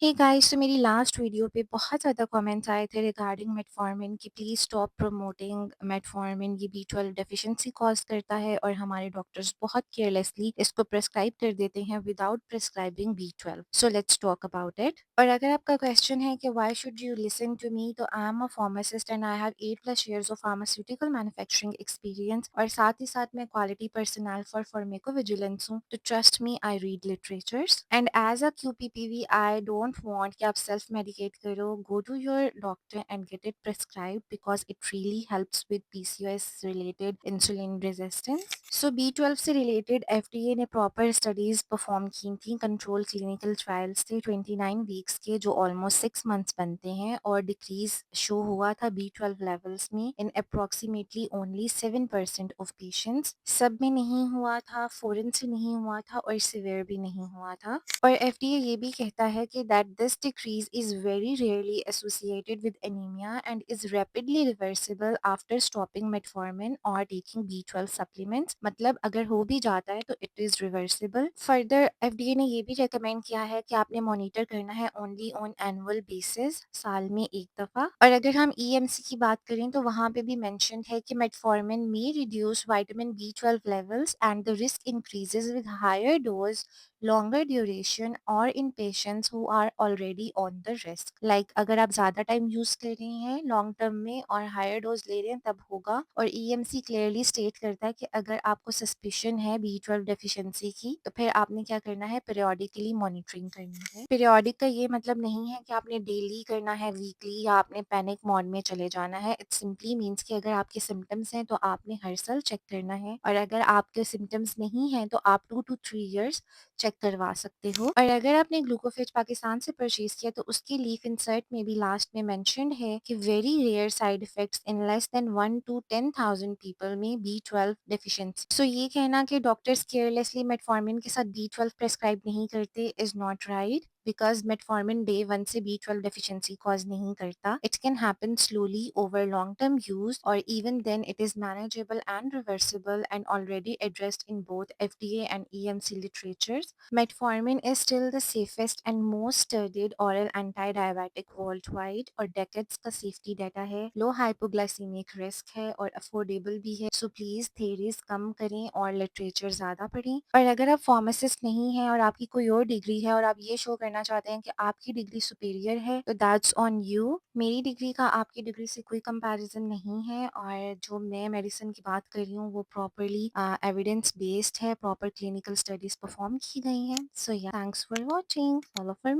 Hey guys, तो मेरी last video पे बहुत ज़्यादा कमेंट्स आए थे रिगार्डिंग मेटफॉर्मिन कि प्लीज़ स्टॉप प्रमोटिंग मेटफॉर्मिन, ये बी12 डेफिशिएंसी कॉज करता है और हमारे डॉक्टर्स बहुत केयरलेसली इसको प्रेस्क्राइब कर देते हैं विदाउट प्रेस्क्राइबिंग बी12। So let's talk about it. और अगर आपका क्वेश्चन है कि why should you listen to me, तो I am a pharmacist and I have 8+ years of pharmaceutical manufacturing experience और साथ ही साथ मैं क्वालिटी पर्सनल फॉर फार्माकोविजिलेंस हूँ। तो trust me, I read literatures and as a QPPV I don't want कि आप self medicate करो। Go to your doctor and get it prescribed because it really helps with PCOS related insulin resistance. So बी12 से related FDA ने proper studies perform की थी। Control clinical trials थे 29 weeks के, जो ऑलमोस्ट 6 मंथ्स बनते हैं, और डिक्रीज शो हुआ था बी12 लेवल्स में इन अप्रोक्सीमेटली ओनली 7% ऑफ पेशेंट्स। सब में नहीं हुआ था, फोरन से नहीं हुआ था और सिवियर भी नहीं हुआ था। और एफडीए ये भी कहता है कि that this decrease is very rarely associated with anaemia and is rapidly reversible after stopping metformin और टेकिंग बी12 सप्लीमेंट्स। मतलब अगर हो भी जाता है तो it is reversible. Further FDA ने ये भी रेकमेंड किया है कि आपने मॉनिटर करना है ओनली ऑन एनुअल बेसिस, साल में एक दफा। और अगर हम ईएमसी की बात करें तो वहां पे भी मेंशन है कि मेटफॉर्मिन में रिड्यूस विटामिन बी12 levels and the risk increases with higher dose, longer duration or in patients who are already on the risk। like अगर आप ज्यादा टाइम यूज कर रहे हैं लॉन्ग टर्म में और हायर डोज ले रहे हैं तब होगा। और ईएमसी क्लियरली स्टेट करता है कि अगर आपको सस्पिशन है बी12 डेफिशिएंसी की तो फिर आपने क्या करना है, पीरियोडिकली मॉनिटरिंग करनी है। पीरियोडिक का ये मतलब नहीं है कि आपने डेली करना है, वीकली, या आपने पैनिक मोड में चले जाना है। इट सिंपली मीन्स कि अगर आपके सिम्टम्स हैं तो आपने हर साल चेक करना है, और अगर आपके सिम्टम्स नहीं हैं तो आप 2 to 3 years चेक करवा सकते हो। और अगर आपने ग्लूकोफेज पाकिस्तान से परचेज किया तो उसकी लीफ इंसर्ट में भी लास्ट में मेंशन्ड है कि very rare side effects in less than 1 to 10,000 people में बी12 डेफिशिएंसी। सो ये कहना कि डॉक्टर्स केयरलेसली मेटफॉर्मिन के साथ बी12 प्रेस्क्राइब नहीं करते is not right, because metformin day 1 से बी12 डेफिशिएंसी कॉज नहीं करता। It can happen slowly over long term use और even then it is manageable and reversible and already addressed in both FDA and EMC literatures. Metformin is still the safest and most studied oral anti-diabetic worldwide और decades का safety data है, लो hypoglycemic risk है और affordable भी है। So please theories कम करें और literature ज्यादा पढ़ें। और अगर आप फार्मासिस्ट नहीं हैं और आपकी कोई और डिग्री है और आप ये शो करना चाहते हैं कि आपकी डिग्री सुपीरियर है, तो दैट्स ऑन यू। मेरी डिग्री का आपकी डिग्री से कोई कंपैरिजन नहीं है, और जो मैं मेडिसिन की बात कर रही हूँ वो प्रॉपरली एविडेंस बेस्ड है, प्रॉपर क्लिनिकल स्टडीज परफॉर्म की गई हैं। सो या, thanks for watching, follow for